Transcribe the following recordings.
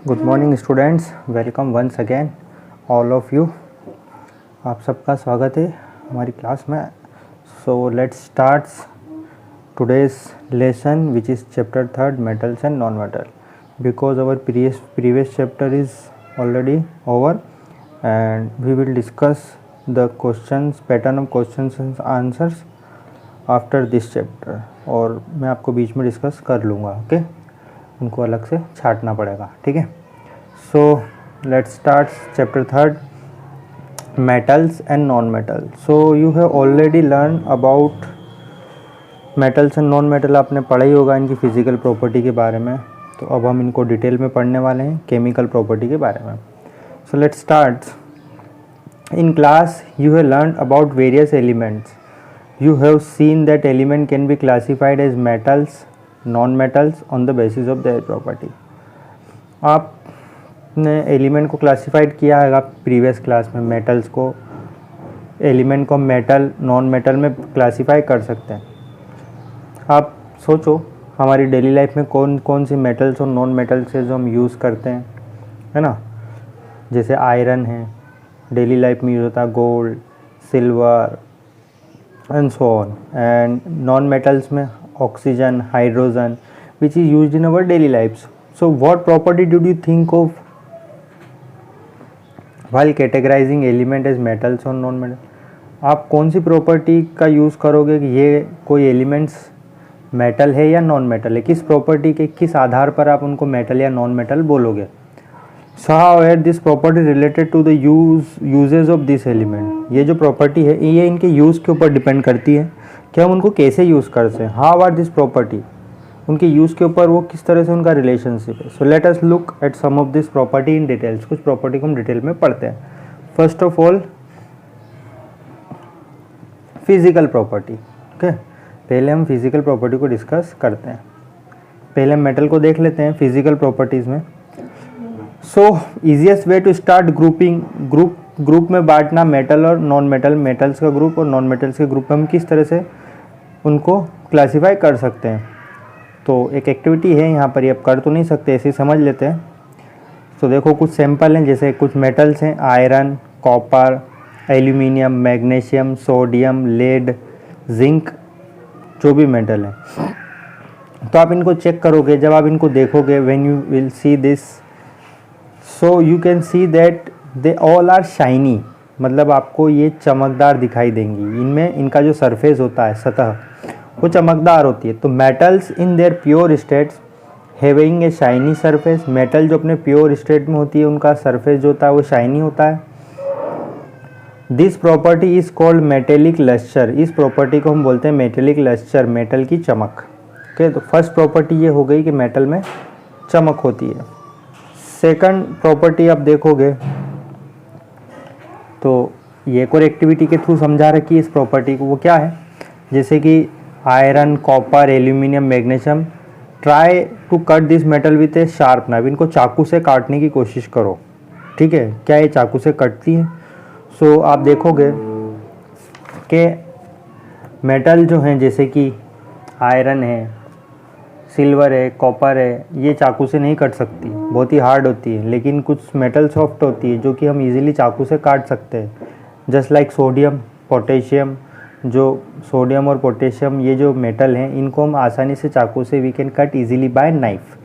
Good morning students, welcome once again all of you. आप सबका स्वागत है हमारी क्लास में। So let's start today's lesson which is chapter 3 metals and non metal, because our previous chapter is already over and we will discuss the questions, pattern of questions and answers after this chapter. और मैं आपको बीच में discuss कर लूँगा, okay उनको अलग से छांटना पड़ेगा, ठीक है। सो let's start chapter 3 metals and non metal. So you have already learn about metals and non metal, आपने पढ़ा ही होगा इनकी फिजिकल प्रॉपर्टी के बारे में। तो अब हम इनको डिटेल में पढ़ने वाले हैं, केमिकल प्रॉपर्टी के बारे में। So let's start. In class you have learn about various elements. You have seen that element can be classified as metals, non-metals on the basis of their property. आपने element को classified किया है previous class में। Metals को, element को metal non metal में classify कर सकते हैं। आप सोचो हमारी डेली लाइफ में कौन कौन सी मेटल्स और नॉन मेटल्स है जो हम यूज़ करते हैं, है ना। जैसे आयरन है, डेली लाइफ में यूज़ होता है, gold, silver and so on, and non-metals में oxygen, hydrogen which is used in our daily lives. So what property did you think of while categorizing element as metals or non-metal? आप कौन सी property का use करोगे कि ये कोई elements metal है या नॉन मेटल है? किस प्रॉपर्टी के किस आधार पर आप उनको मेटल या नॉन मेटल बोलोगे? So however this property related to the uses of this element, ये जो प्रॉपर्टी है ये इनके यूज़ के ऊपर डिपेंड करती है कि हम उनको कैसे यूज़ करते हैं। हाउ आर दिस प्रॉपर्टी, उनके यूज़ के ऊपर वो किस तरह से उनका रिलेशनशिप है। So let us look at some of this property in details. कुछ प्रॉपर्टी को हम डिटेल में पढ़ते हैं। First of all physical property, okay. पहले हम फिजिकल प्रॉपर्टी को डिस्कस करते हैं। पहले हम मेटल को देख लेते हैं फिजिकल प्रॉपर्टीज़ में। So easiest way to start grouping, group में बांटना मेटल और नॉन मेटल, मेटल्स का ग्रुप और नॉन मेटल्स के ग्रुप में हम किस तरह से उनको क्लासिफाई कर सकते हैं। तो एक एक्टिविटी है यहाँ पर, ये आप कर तो नहीं सकते, ऐसे समझ लेते हैं। तो देखो कुछ सैंपल हैं, जैसे कुछ मेटल्स हैं, iron, copper, aluminium, magnesium, sodium, lead, zinc, जो भी मेटल है। तो आप इनको चेक करोगे, जब आप इनको देखोगे, when you will see this, so you can see that they all are shiny, मतलब आपको ये चमकदार दिखाई देंगी। इनमें इनका जो सरफेस होता है, सतह, वो चमकदार होती है। तो metals in their pure states having a shiny surface, metal जो अपने प्योर स्टेट में होती है उनका सरफेस जो होता है वो शाइनी होता है। This property is called metallic lustre, इस प्रॉपर्टी को हम बोलते हैं मेटेलिक लस्टर, मेटल की चमक। ओके, तो फर्स्ट प्रॉपर्टी ये हो गई कि मेटल में चमक होती है। सेकंड प्रॉपर्टी आप देखोगे तो ये एक और एक्टिविटी के थ्रू समझा रखी है इस प्रॉपर्टी को। वो क्या है, जैसे कि iron, copper, aluminium, magnesium, try to cut this metal with a sharp knife, इनको चाकू से काटने की कोशिश करो, ठीक है। क्या ये चाकू से कटती है? सो आप देखोगे कि मेटल जो हैं, जैसे कि आयरन है, सिल्वर है, कॉपर है, ये चाकू से नहीं कट सकती, बहुत ही हार्ड होती है। लेकिन कुछ मेटल सॉफ्ट होती है जो कि हम इजीली चाकू से काट सकते हैं, जस्ट लाइक सोडियम, पोटेशियम। जो सोडियम और पोटेशियम ये जो मेटल हैं, इनको हम आसानी से चाकू से we can cut easily by knife.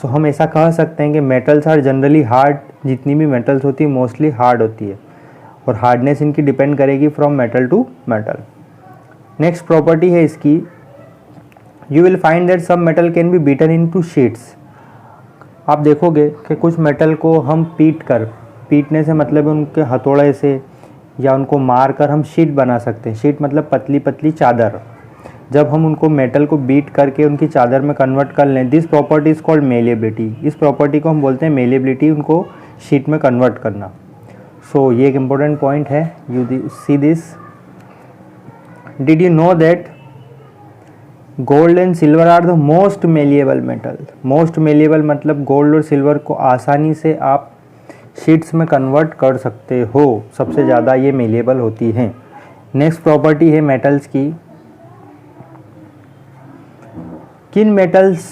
So हम ऐसा कह सकते हैं कि मेटल्स आर जनरली हार्ड, जितनी भी मेटल्स होती है मोस्टली हार्ड होती है, और हार्डनेस इनकी डिपेंड करेगी from metal to metal. Next property है इसकी, you will find that some metal can be beaten into sheets. आप देखोगे कि कुछ मेटल को हम पीटने से मतलब उनके हथौड़े से या उनको मार कर हम शीट बना सकते हैं। शीट मतलब पतली पतली चादर। जब हम उनको मेटल को बीट करके उनकी चादर में कन्वर्ट कर लें, this property is called malleability, इस प्रॉपर्टी को हम बोलते हैं मेलिएबिलिटी, उनको शीट में कन्वर्ट करना। सो ये एक इम्पोर्टेंट पॉइंट है, you see this. Did you know that gold and silver are the most malleable metal? Most malleable मतलब गोल्ड और सिल्वर को आसानी से आप शीट्स में कन्वर्ट कर सकते हो, सबसे ज़्यादा ये मेलिएबल होती हैं। नेक्स्ट प्रॉपर्टी है मेटल्स की, किन मेटल्स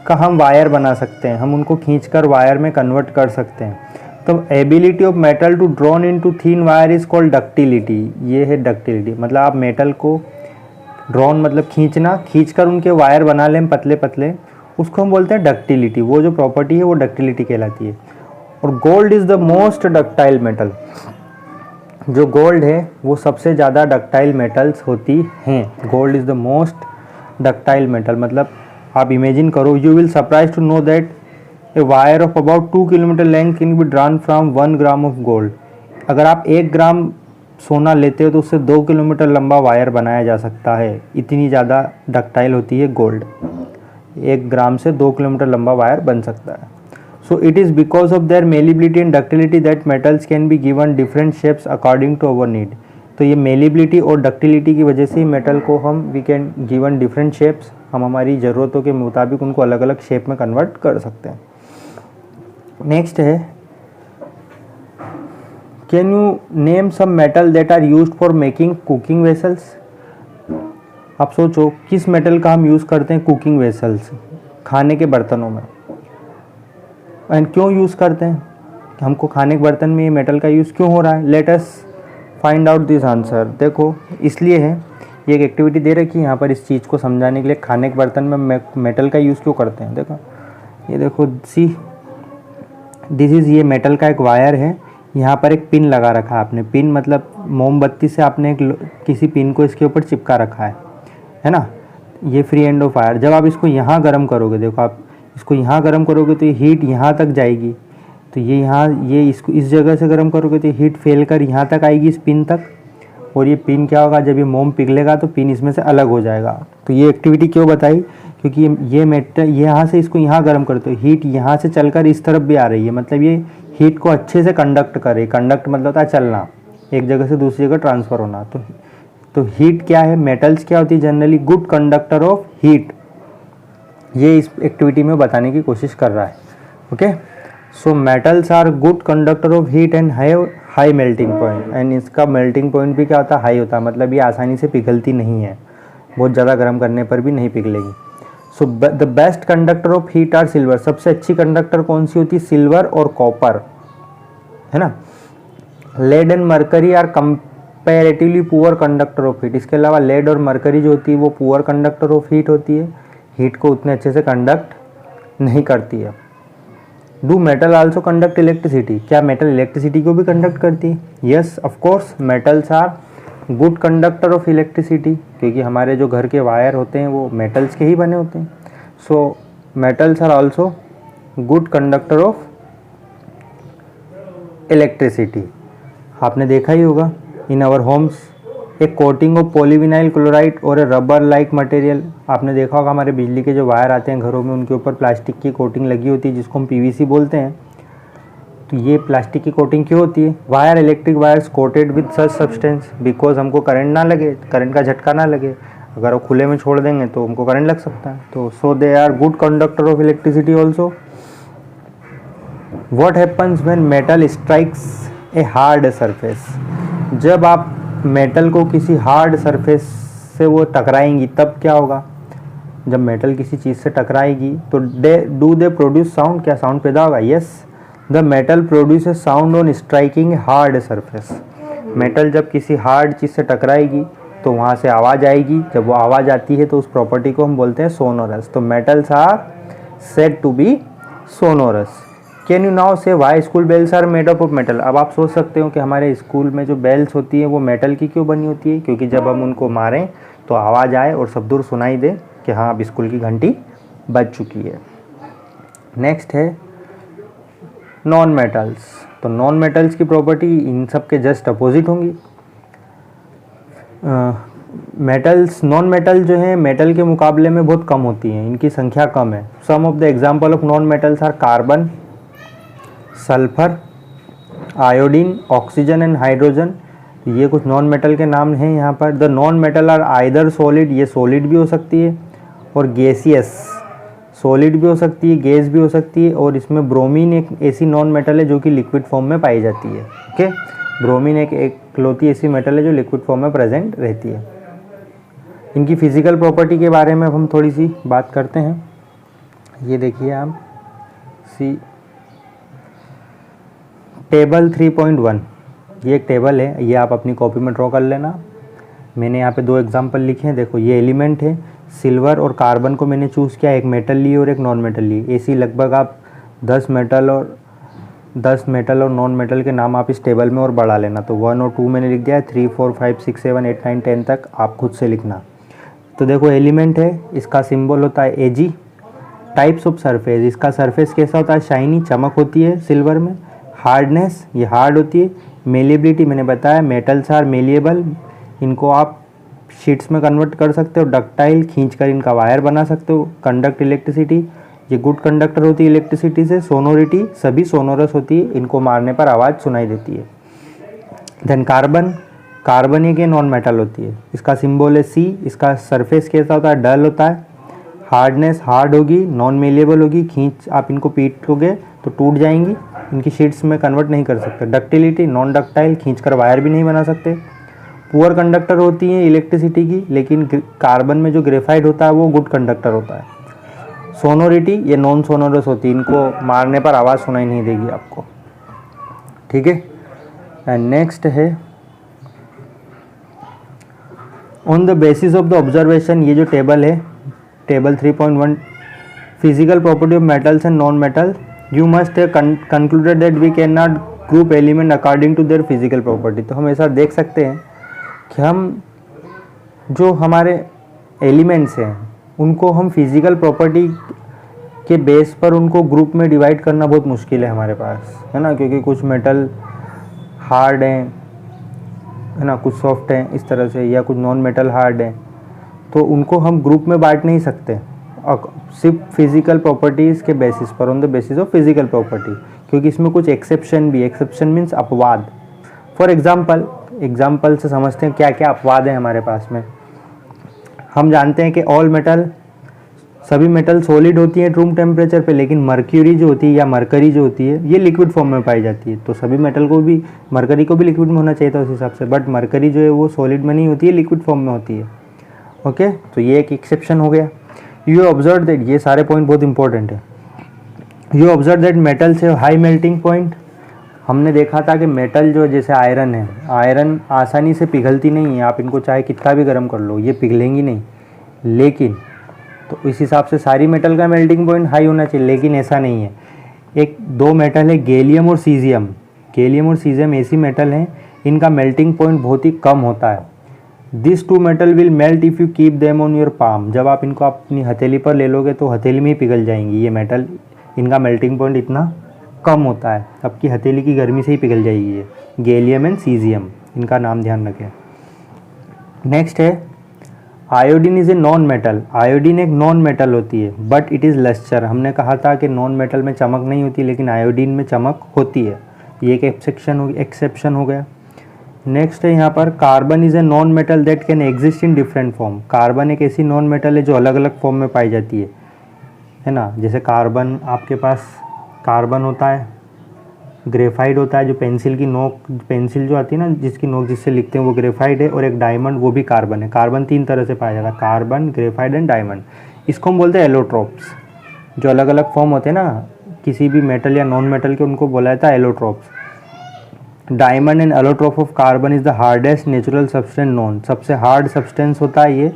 का हम वायर बना सकते हैं, हम उनको खींचकर वायर में कन्वर्ट कर सकते हैं। तो ability of metal to drawn into thin wire is called ductility. ये है डक्टिलिटी, मतलब आप मेटल को ड्रॉन मतलब खींचना, खींचकर उनके वायर बना लें पतले पतले, उसको हम बोलते हैं डक्टिलिटी। वो जो प्रॉपर्टी है वो डक्टिलिटी कहलाती है। और gold is the most ductile metal. जो गोल्ड है वो सबसे ज़्यादा डक्टाइल मेटल्स होती हैं। Gold is the most ductile metal, मतलब आप इमेजिन करो, you will surprise to know that a wire of about 2 kilometre length can be drawn from 1 gram of gold. अगर आप 1 ग्राम सोना लेते हो तो उससे 2 किलोमीटर लंबा वायर बनाया जा सकता है। इतनी ज़्यादा डक्टाइल होती है गोल्ड। 1 ग्राम से 2 किलोमीटर लंबा वायर बन सकता है। So it is because of their malleability and ductility that metals can be given different shapes according to our need. तो ये मेलिबिलिटी और डक्टिलिटी की वजह से ही मेटल को हम we can given different shapes, हम हमारी ज़रूरतों के मुताबिक उनको अलग अलग शेप में कन्वर्ट कर सकते हैं। नेक्स्ट है, can you name some metal that are used for making cooking vessels. आप सोचो किस मेटल का हम यूज़ करते हैं कुकिंग वेसल्स, खाने के बर्तनों में, एंड क्यों यूज़ करते हैं, हमको खाने के बर्तन में ये मेटल का यूज़ क्यों हो रहा है। Let us find out this answer. देखो इसलिए है, ये एक एक्टिविटी दे रखी है यहाँ पर इस चीज़ को समझाने के लिए, खाने के बर्तन में मेटल का यूज़ क्यों करते हैं। देखो ये देखो, सी दिस इज़, ये मेटल का एक वायर है, यहाँ पर एक पिन लगा रखा है आपने। पिन मतलब मोमबत्ती से आपने एक किसी पिन को इसके ऊपर चिपका रखा है ना। ये फ्री एंड ऑफ वायर, जब आप इसको यहाँ गर्म करोगे, देखो आप इसको यहाँ गर्म करोगे तो ये हीट यहाँ तक जाएगी, तो ये यहाँ ये इसको इस जगह से गर्म करोगे तो हीट फैल कर यहाँ तक आएगी इस पिन तक, और ये पिन क्या होगा, जब ये मोम पिघलेगा तो पिन इसमें से अलग हो जाएगा। तो ये एक्टिविटी क्यों बताई, क्योंकि ये मेटल यहाँ से इसको यहाँ गर्म करते हो, हीट यहाँ से चलकर इस तरफ भी आ रही है, मतलब ये हीट को अच्छे से कंडक्ट करे। कंडक्ट मतलब होता है चलना, एक जगह से दूसरी जगह ट्रांसफ़र होना। तो हीट क्या है, मेटल्स क्या होती है generally, good conductor of heat. ये इस एक्टिविटी में बताने की कोशिश कर रहा है। Okay, so metals are good conductor of heat and have high melting point. And इसका मेल्टिंग पॉइंट भी क्या होता है, हाई होता है, मतलब ये आसानी से पिघलती नहीं है, बहुत ज़्यादा गर्म करने पर भी नहीं पिघलेगी। So the best conductor of heat are silver. सबसे अच्छी कंडक्टर कौन सी होती है, सिल्वर और कॉपर, है ना। Lead and mercury are comparatively poor conductor of heat. इसके अलावा लेड और मरकरी जो होती है वो पुअर कंडक्टर ऑफ हीट होती है, हीट को उतने अच्छे से कंडक्ट नहीं करती है। Do metal also conduct electricity. क्या मेटल इलेक्ट्रिसिटी को भी कंडक्ट करती है। Yes of course, metals are good conductor of electricity, क्योंकि हमारे जो घर के वायर होते हैं वो मेटल्स के ही बने होते हैं। So metals are also good conductor of electricity. आपने देखा ही होगा in our homes a coating of polyvinyl chloride और ए रबर लाइक मटेरियल। आपने देखा होगा हमारे बिजली के जो वायर आते हैं घरों में, उनके ऊपर प्लास्टिक की कोटिंग लगी होती है जिसको हम पीवीसी बोलते हैं। तो ये प्लास्टिक की कोटिंग क्यों होती है, wire electric wires coated with such substance because हमको करंट ना लगे, करंट का झटका ना लगे। अगर वो खुले में छोड़ देंगे तो हमको करंट लग सकता है। तो so they are good conductor of electricity also. What happens when metal strikes a hard surface? जब आप मेटल को किसी हार्ड सरफेस से वो टकराएंगी तब क्या होगा, जब मेटल किसी चीज़ से टकराएगी तो डू दे प्रोड्यूस साउंड, क्या साउंड पैदा होगा। Yes, the metal produce sound on striking a hard surface. Metal जब किसी हार्ड चीज़ से टकराएगी तो वहाँ से आवाज़ आएगी, जब वो आवाज़ आती है तो उस प्रॉपर्टी को हम बोलते हैं सोनोरस। तो metals are said to be sonorous. Can you now say why school bells are made up of metal. अब आप सोच सकते हो कि हमारे स्कूल में जो बेल्स होती हैं वो मेटल की क्यों बनी होती है, क्योंकि जब हम उनको मारें तो आवाज़ आए और सब दूर सुनाई दे कि हाँ अब स्कूल की घंटी बज चुकी है। नेक्स्ट है नॉन मेटल्स। तो नॉन मेटल्स की प्रॉपर्टी इन सब के जस्ट अपोजिट होंगी। मेटल्स, नॉन मेटल जो है मेटल के मुकाबले में बहुत कम होती हैं, इनकी संख्या कम है। Some of the example of non metals are carbon, sulphur, iodine, oxygen and hydrogen. ये कुछ नॉन मेटल के नाम हैं यहाँ पर। The non metal are either solid, ये सॉलिड भी हो सकती है, और गैसियस, सॉलिड भी हो सकती है, गैस भी हो सकती है। और इसमें ब्रोमीन एक ऐसी नॉन मेटल है जो कि लिक्विड फॉर्म में पाई जाती है। ओके, ब्रोमीन एक इकलौती ऐसी मेटल है जो लिक्विड फॉर्म में प्रेजेंट रहती है। इनकी फिजिकल प्रॉपर्टी के बारे में हम थोड़ी सी बात करते हैं। ये देखिए आप सी टेबल 3.1, ये एक टेबल है, ये आप अपनी कॉपी में ड्रॉ कर लेना। मैंने यहाँ पे 2 एग्जांपल लिखे हैं। देखो ये एलिमेंट है, सिल्वर और कार्बन को मैंने चूज़ किया, एक मेटल ली और एक नॉन मेटल ली। ऐसी लगभग आप 10 मेटल और नॉन मेटल के नाम आप इस टेबल में और बढ़ा लेना। तो 1 और 2 मैंने लिख दिया है, 3 4 5 6 7 8 9 10 तक आप खुद से लिखना। तो देखो एलिमेंट है, इसका सिंबल होता है एजी। टाइप्स ऑफ सरफेस, इसका सरफेस कैसा होता है, शाइनी, चमक होती है सिल्वर में। हार्डनेस, ये हार्ड होती है। मेलिएबिलिटी, मैंने बताया मेटल्स आर मेलिएबल, इनको आप शीट्स में कन्वर्ट कर सकते हो। डक्टाइल, खींचकर इनका वायर बना सकते हो। कंडक्ट इलेक्ट्रिसिटी, ये गुड कंडक्टर होती है इलेक्ट्रिसिटी से। सोनोरिटी, सभी सोनोरस होती है, इनको मारने पर आवाज़ सुनाई देती है। देन कार्बन एक नॉन मेटल होती है, इसका सिंबल है सी। इसका सरफेस कैसा होता है, डल होता है। हार्डनेस, हार्ड होगी, नॉन मेलिएबल होगी, खींच आप इनको पीटोगे तो टूट जाएंगी, इनकी शीट्स में कन्वर्ट नहीं कर सकते। डक्टिलिटी, नॉन डक्टाइल, खींचकर वायर भी नहीं बना सकते। पुअर कंडक्टर होती है इलेक्ट्रिसिटी की, लेकिन कार्बन में जो ग्रेफाइट होता है वो गुड कंडक्टर होता है। सोनोरिटी, ये नॉन सोनोरस होती है, इनको मारने पर आवाज़ सुनाई नहीं देगी आपको, ठीक है। एंड नेक्स्ट है on the basis of the observation, ये जो टेबल है, table 3.1, physical property of metals and non metal, you must concluded that we can not group element according to their physical property. तो हम ऐसा देख सकते हैं कि हम जो हमारे एलिमेंट्स हैं उनको हम फिजिकल प्रॉपर्टी के बेस पर उनको ग्रुप में डिवाइड करना बहुत मुश्किल है हमारे पास, है ना, क्योंकि कुछ मेटल हार्ड हैं, है ना, कुछ सॉफ्ट हैं इस तरह से, या कुछ नॉन मेटल हार्ड हैं, तो उनको हम ग्रुप में बांट नहीं सकते सिर्फ फिजिकल प्रॉपर्टीज़ के बेसिस पर, on the basis of physical property, क्योंकि इसमें कुछ एक्सेप्शन भी, एक्सेप्शन मीन्स अपवाद। फॉर एग्जाम्पल से समझते हैं क्या क्या अपवाद है हमारे पास में। हम जानते हैं कि सभी मेटल सॉलिड होती हैं रूम टेम्परेचर पे, लेकिन मर्क्यूरी जो होती है या मरकरी जो होती है ये लिक्विड फॉर्म में पाई जाती है। तो सभी मेटल को भी, मरकरी को भी लिक्विड में होना चाहिए था उस हिसाब से, बट मरकरी जो है वो सॉलिड में नहीं होती है, लिक्विड फॉर्म में होती है। ओके, तो ये एक एक्सेप्शन हो गया। यू ऑब्जर्व दैट, ये सारे पॉइंट बहुत इंपॉर्टेंट है। You observe that metals have high melting point. हमने देखा था कि मेटल जो जैसे आयरन है, आयरन आसानी से पिघलती नहीं है, आप इनको चाहे कितना भी गर्म कर लो ये पिघलेंगी नहीं, लेकिन तो इस हिसाब से सारी मेटल का मेल्टिंग पॉइंट हाई होना चाहिए, लेकिन ऐसा नहीं है। एक 2 मेटल है, गैलियम और सीजियम। गैलियम और सीजियम ऐसी मेटल हैं, इनका मेल्टिंग पॉइंट बहुत ही कम होता है। This 2 metal will melt if you keep them on your palm. जब आप इनको अपनी हथेली पर ले लोगे तो हथेली में ही पिघल जाएंगी ये मेटल, इनका मेल्टिंग पॉइंट इतना कम होता है, आपकी हथेली की गर्मी से ही पिघल जाएगी ये। गैलियम एंड सीजियम, इनका नाम ध्यान रखें। नेक्स्ट है iodine is a non metal. Iodine एक नॉन मेटल होती है, बट इट इज़ लस्टर। हमने कहा था कि नॉन मेटल में चमक नहीं होती, लेकिन आयोडीन में चमक होती है, ये एक एक्सेप्शन हो गया। नेक्स्ट है यहाँ पर carbon is a non metal that can exist in different form. Carbon एक ऐसी नॉन मेटल है जो अलग अलग फॉर्म में पाई जाती है ना। जैसे कार्बन, आपके पास कार्बन होता है, ग्रेफाइट होता है, जो पेंसिल की नोक, पेंसिल जो आती है ना जिसकी नोक जिससे लिखते हैं वो ग्रेफाइट है, और एक डायमंड वो भी कार्बन है। कार्बन 3 तरह से पाया जाता है, कार्बन, ग्रेफाइट एंड डायमंड। इसको हम बोलते हैं एलोट्रोप्स। जो अलग अलग फॉर्म होते हैं ना किसी भी मेटल या नॉन मेटल के, उनको बोला जाता है allotropes. Diamond and allotrope of carbon is the hardest natural substance known. सबसे हार्ड सब्सटेंस होता है ये,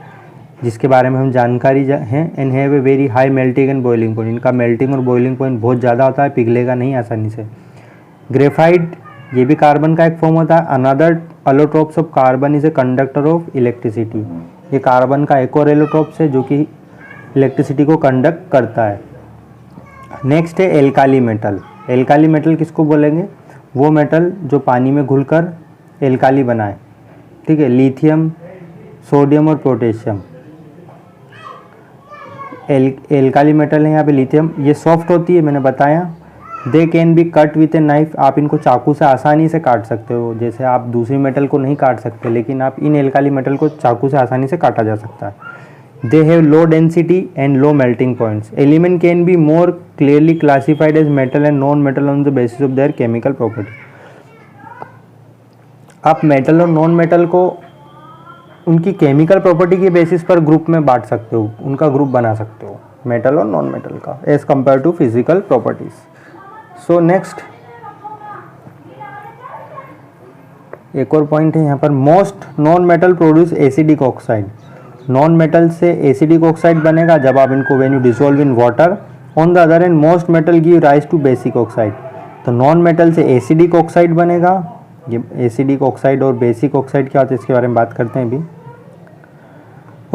जिसके बारे में हम जानकारी है। And have a very high melting and boiling point. इनका मेल्टिंग और बॉइलिंग पॉइंट बहुत ज़्यादा होता है, पिघलेगा नहीं आसानी से। ग्रेफाइट, ये भी कार्बन का एक फॉर्म होता है। Another allotropes of carbon is a conductor of electricity. ये कार्बन का एक और एलोट्रोप्स है जो कि इलेक्ट्रिसिटी को कंडक्ट करता है। नेक्स्ट है एल्काली मेटल। एल्काली मेटल किसको बोलेंगे, वो मेटल जो पानी में घुलकर एल्काली बनाए, ठीक है। लिथियम, सोडियम और पोटेशियम एल्काली मेटल है यहाँ पे। लिथियम ये सॉफ्ट होती है, मैंने बताया। They can be cut with a knife. आप इनको चाकू से आसानी से काट सकते हो, जैसे आप दूसरी मेटल को नहीं काट सकते, लेकिन आप इन एल्काली मेटल को चाकू से आसानी से काटा जा सकता है। They have low density and low melting points. Element can be more clearly classified as metal and non metal on the basis of their chemical property. आप मेटल और नॉन मेटल को उनकी केमिकल प्रॉपर्टी के basis पर group में बांट सकते हो, उनका ग्रुप बना सकते हो, मेटल और नॉन मेटल का as compare to physical properties. So next एक और पॉइंट है यहाँ पर, most non metal produce acidic oxide. Non metal से एसिडिक ऑक्साइड बनेगा जब आप इनको when you dissolve in water. On the other end most metal give rise to basic oxide. तो नॉन मेटल से एसिडिक ऑक्साइड बनेगा। ये एसिडिक ऑक्साइड और बेसिक ऑक्साइड क्या होता है इसके बारे में बात करते हैं अभी।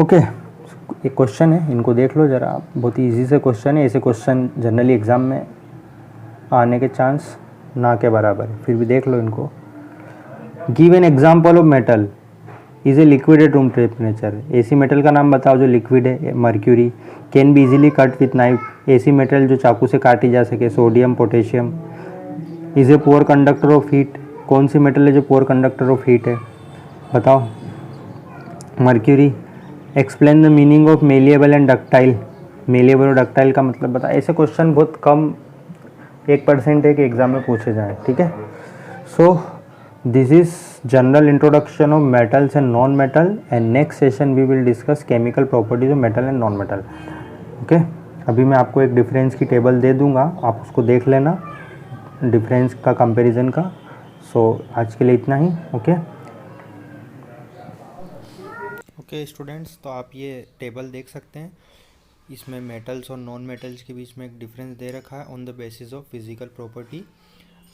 ओके, एक क्वेश्चन है, इनको देख लो जरा आप, बहुत ही ईजी से क्वेश्चन है। ऐसे क्वेश्चन जनरली एग्जाम में आने के चांस ना के बराबर है, फिर भी देख लो इनको। Give an example of metal is a liquid at room temperature. ऐसी मेटल का नाम बताओ जो लिक्विड है। Mercury. Can be easily cut with knife. ऐसी मेटल जो चाकू से काटी जा सके। Sodium, potassium. Is a poor conductor of heat. कौन सी मेटल है जो पुअर कंडक्टर ऑफ हीट है, बताओ। Mercury. Explain the meaning of malleable and ductile. Malleable और डक्टाइल का मतलब बता। ऐसे क्वेश्चन बहुत कम 1% है कि एग्जाम में पूछे जाएँ, ठीक है। सो this is general introduction of metals and non-metal, and next session we will discuss chemical properties of metal and non-metal. Okay, अभी मैं आपको एक डिफरेंस की टेबल दे दूंगा, आप उसको देख लेना डिफरेंस का कंपैरिजन का। सो आज के लिए इतना ही। ओके स्टूडेंट्स, तो आप ये टेबल देख सकते हैं, इसमें मेटल्स और नॉन मेटल्स के बीच में एक डिफरेंस दे रखा है on the basis of physical property.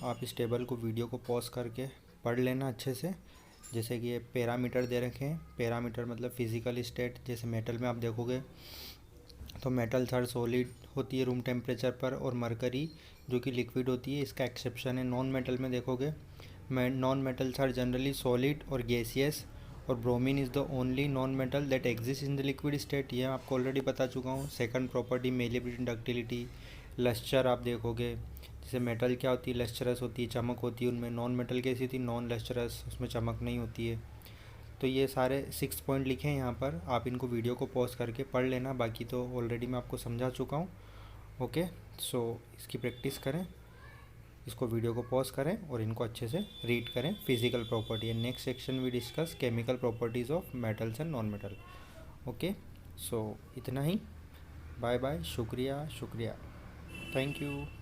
आप इस टेबल को वीडियो को पॉज करके पढ़ लेना अच्छे से। जैसे कि ये पैरामीटर दे रखे हैं। पैरामीटर मतलब फिजिकल स्टेट। जैसे मेटल में आप देखोगे तो मेटल्स हर सॉलिड होती है रूम टेम्परेचर पर, और मरकरी जो कि लिक्विड होती है, इसका एक्सेप्शन है। नॉन मेटल में देखोगे non metals are generally solid और गैसियस, और bromine is the only non metal that exist in the liquid state. ये आपको ऑलरेडी बता चुका हूँ। Second property malleability, ductility, lustre आप देखोगे। जैसे मेटल क्या होती है, लस्चरस होती है, चमक होती है उनमें। नॉन मेटल कैसी होती है, नॉन लस्चरस, उसमें चमक नहीं होती है। तो ये सारे 6 पॉइंट लिखे हैं यहाँ पर, आप इनको वीडियो को पॉज करके पढ़ लेना। बाकी तो ऑलरेडी मैं आपको समझा चुका हूँ। ओके, सो इसकी प्रैक्टिस करें, इसको वीडियो को पॉज करें और इनको अच्छे से रीड करें। Physical property and next section we discuss chemical properties of metals and non metal. Okay, so इतना ही। बाय बाय, शुक्रिया, थैंक यू।